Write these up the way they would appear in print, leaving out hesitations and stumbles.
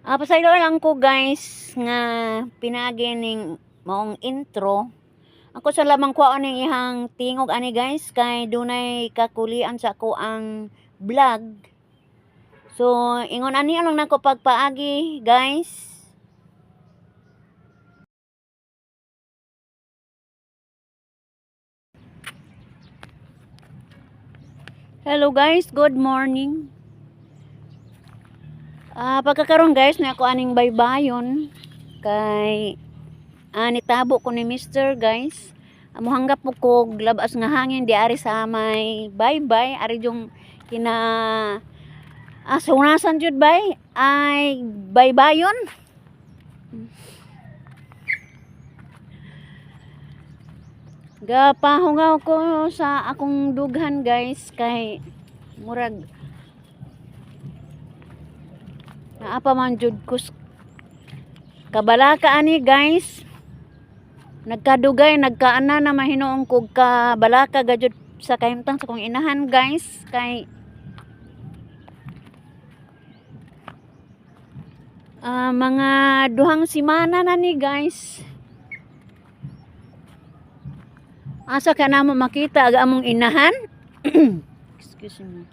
Pasaylo lang ko guys nga pinagi ning maong intro. Ako sa lamang ko ning ihang tingog ani guys kay dunay kakulian sa ako ang vlog. So ingon ani lang nako pagpaagi guys. Hello guys, good morning. Pagkakaroon guys na ako aning baybayon kay nitabo ko ni Mr. guys. Amuhanggap po ko labas nga hangin di ari sa may baybay ari yung kina sunasan jud bay ay baybayon. Gapahungaw ko sa akong dughan guys kay murag naapa man jud ko kabalaka ani guys. Nagkadugay nagkaana na mahinoong kog kabalaka gajud sa kahimtang sa kong inahan guys kay mga duhang simana na ni guys. Asa ka na mo makita aga among inahan. Excuse me.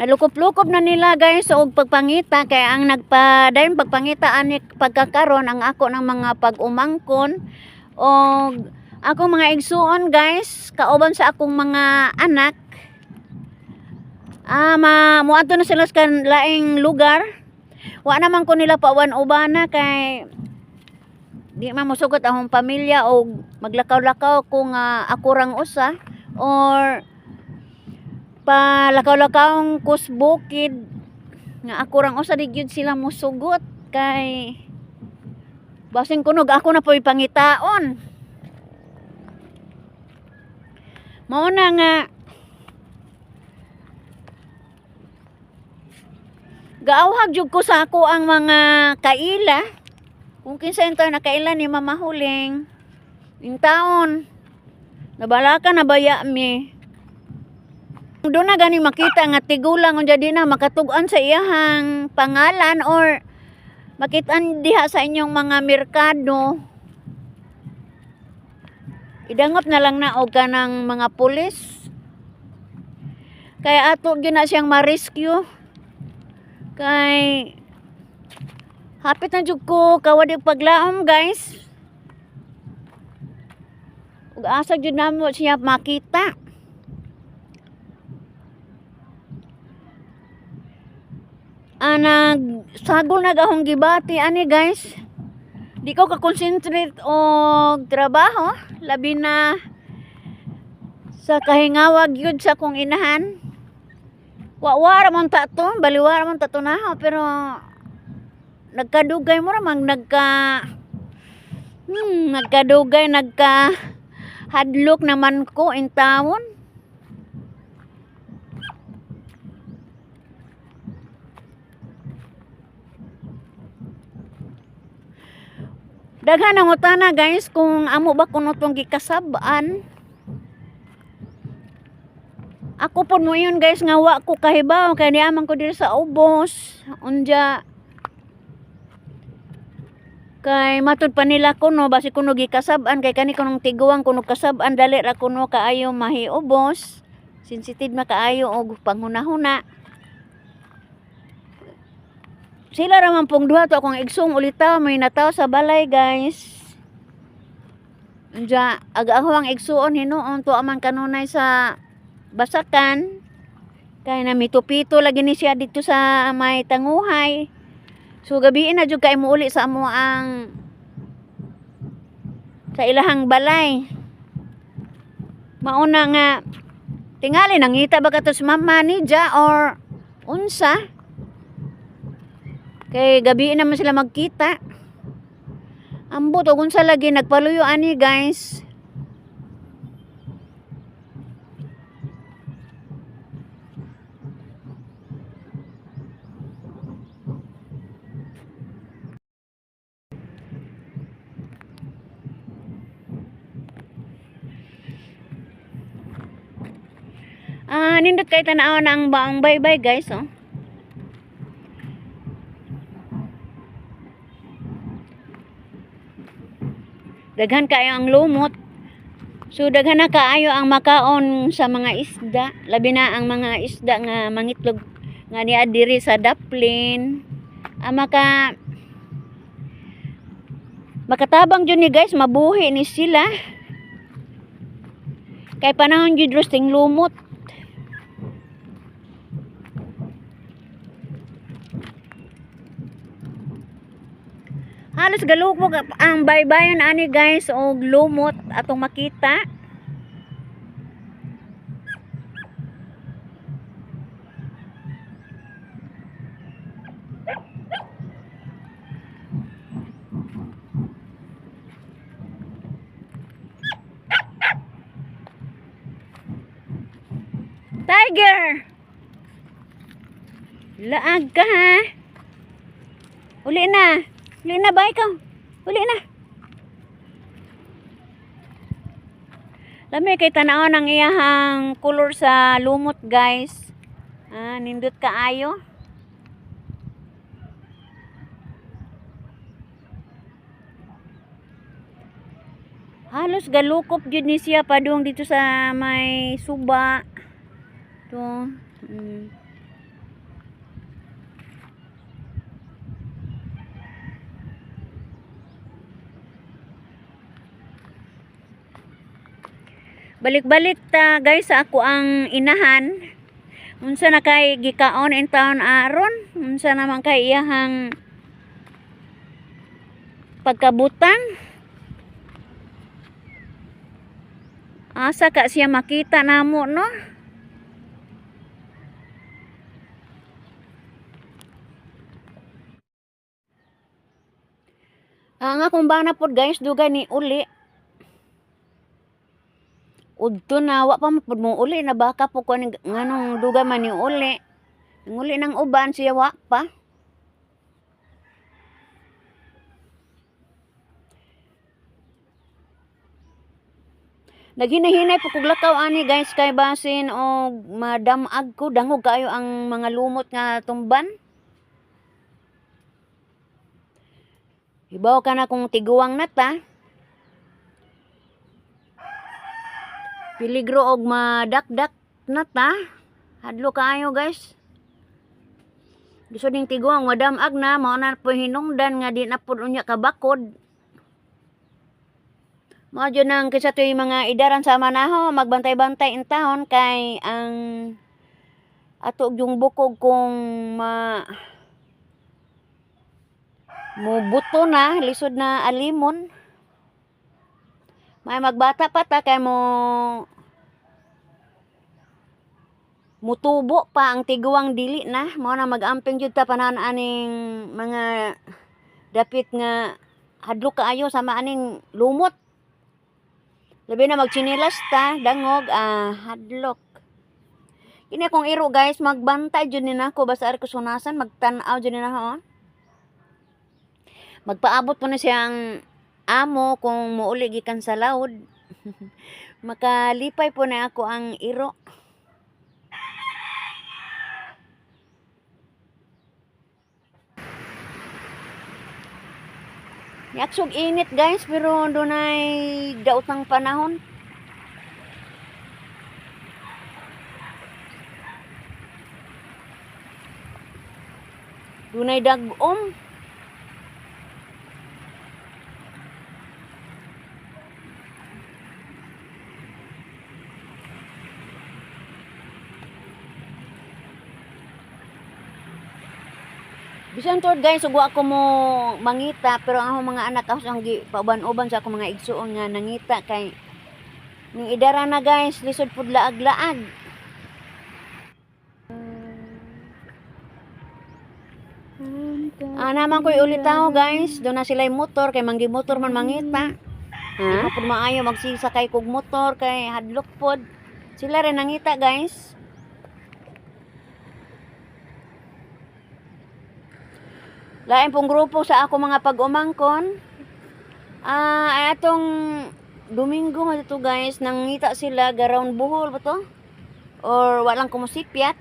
Nalukop-lukop na nila guys og pagpangita kay ang nagpadayon pagpangita ani pagkakaron ang ako ng mga pag-umangkon og akong mga igsuon guys kauban sa akong mga anak. Muadto na sila sa laing lugar. Wa naman ko nila pawan-ubana kay di man mosugot akong pamilya og maglakaw-lakaw kung ako rang usa or palakaw-lakawng kusbukid nga ako rang usa di gyud sila mosugot kay basing kunog ako na po'y pangitaon. Mao na nga gaawhag jud ko sa ako ang mga kaila kung kinsa ento nakaila ni mamahuling ing taon nabalaka na baya mi. Doon na gani makita nga tigulang unja di na makatug-an sa iyahang pangalan or makitaan diha sa inyong mga merkado. Idangop na lang na og kanang mga pulis. Kaya ato gyud na siyang ma-rescue. Kay hapit na jud ko kawadi paglaom guys. Ug asa jud namo siya makita. Nagsagol na akong gibati ani guys. Di ko ka-concentrate og trabaho labi na sa kahingawag yun sa kong inahan. Wa ramon ta to, baliwa ramon ta to na pero nagkadugay mo ramang nagkadugay hadlok naman ko in taon. Daghan ang utana guys kung amo ba kuno tong gikasab-an. Ako po mo yun guys nga wa ko kahibaw kay niamang ko diri sa ubos. Unja kay matud pa nila kuno basi kuno gikasab-an kay kani kunong tiguang kuno kasab-an dali ra kuno kaayo mahiubos. Sensitive na kaayo og panghunahuna. Sila raman pong duha to akong igsong ulitaw may nataw sa balay guys. Unja aga-ako ang igsuon hinuon to amang kanunay sa basakan. Kay namito-pito lagi ni siya dito sa may tanguhay. So gabiin na jud kay muuli sa amo ang sa ilahang balay. Mauna nga tingali nangita ba kato si mama ni Ja or unsa? Kay gabi naman sila magkita. Ambot o unsa lagi nagpaluyo ani guys. Nindot kay tanaw na ang baong baybay guys, oh. Daghan kayo ang lumot. So daghan na kaayo ang makaon sa mga isda, labi na ang mga isda nga mangitlog nga niya diri sa daplin. Makatabang jud ni guys, mabuhi ni sila. Kay panahon jud roasting lumot. Halos galukmog ang baybayon ani guys og lumot atong makita. Tiger! Laag ka ha. Uli na. Uli na ba ikaw? Uli na. Lami kay tanaw ng iyahang color sa lumot guys. Nindot kaayo. Halos galukop jud ni siya padung dito sa may suba. To. Balik-balik ta guys sa ako ang inahan. Unsa na kay gikaon in town aron? Unsa naman kay iyahang pagkabutang? Asa ka siya makita namo no? Ang akong bana pod guys dugay ni uli. Udto na wa pa mapud mo uli na baka po ko nganong duga man ni uli. Ang uli ng uban siya wa pa. Naghinahinay po kog lakaw ani guys kay basin og madamag ko dangog kayo ang mga lumot nga tumban. Ibaw ka na kung tiguang na ta. Piligro og madakdak na ta. Hadlo kaayo guys. Gusto ning tiguang madamag na mao na po hinungdan nga di na pud unya ka bakod. Mao jud nang kisa toy mga idaran sa manaho magbantay-bantay in taon kay ang ato yung bukog kung mubuto na lisod na alimon. May magbata pa ta kay mutubo pa ang tiguang dili na. Mao na magamping jud ta panan aning mga dapit nga hadlok kaayo sama aning lumot. Labi na magchinilas ta, dangog hadlok. Kini akong iro guys, magbantay jud ni nako basta ari ko sunasan, magtan-aw jud ni nako. Magpaabot po na siyang amo kung muuli gikan sa laod. Makalipay po na ako ang iro. Yaksog init guys pero dunay daot ng panahon. Dunay dagom. Bisan tod guys, ug ako mo mangita pero ang akong mga anak ako sang pauban-uban sa akong mga igsuon nga nangita kay ning idara na guys, lisod pud laag-laag. Naman ko'y ulitaw guys, doon na sila'y motor kay manggi motor man mangita. Di pud maayo magsisakay kog motor kay hadlok pod. Sila rin nangita guys. Lain pong grupo sa ako mga pag-umangkon. Ay atong Domingo mo dito guys, nangita sila garound buhol ba to? or walang kumusipyat.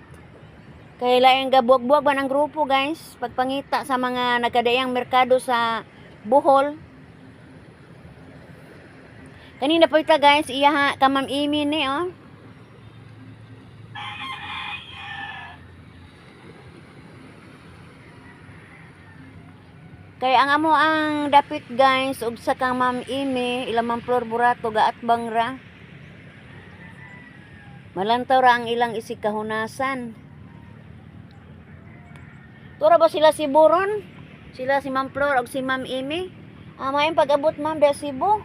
Kaya laing gabuag-buag ba ng grupo guys, pagpangita sa mga nagkadayang merkado sa Bohol. Kanina pa ita guys, iya ka Ma'am Amy ni oh. Kaya ang amo ang dapit guys, ug sa kang Ma'am Amy, ilang Flor Burato gaat bangra. Malantaw ra ang ilang isikahunasan. Tura ba sila si Buron? Sila si Ma'am Flor ug si Ma'am Amy? Maayong pag-abot Ma'am da Cebu.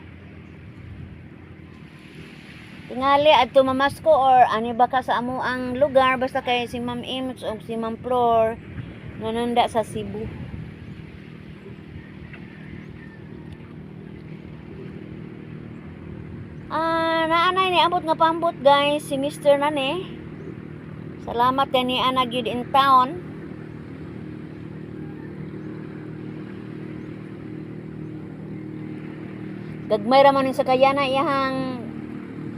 Tingali adto mamasko or ani ba ka sa amo ang lugar basta kay si Ma'am Amy ug si Ma'am Flor nananda sa Cebu. Naanay ni abot nga pambot guys si Mr. Nane. Salamat kay ni ana gyud in town. Gagmay ra man sa kayana iyang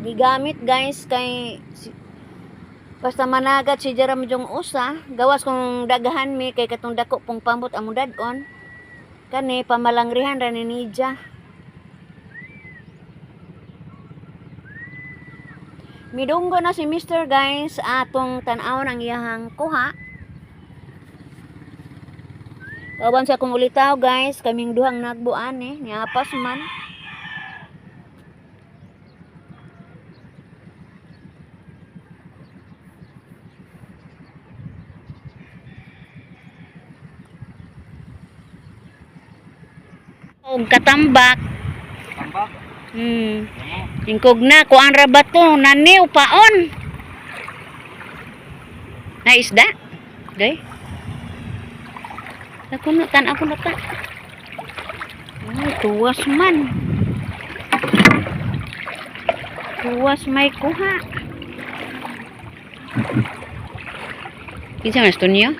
gigamit guys kay basta managat si Jara Mjong usa gawas kung dagahan mi kay katong dako pong pambot amo dadon kani pamalangrihan ra ni Nija. Midunggo na si Mr. guys atong tan-awon ang iyahang kuha. Kawan sa akong ulitaw guys, kaming duhang nagbuan niapas man. Og katambak. Tambak? Ingkog na, kuan ra ba to? Naniw paon. Na isda? Day. Ako na ta. Ay, tuwas man. Tuwas may kuha. Kinsa nga gusto niyo?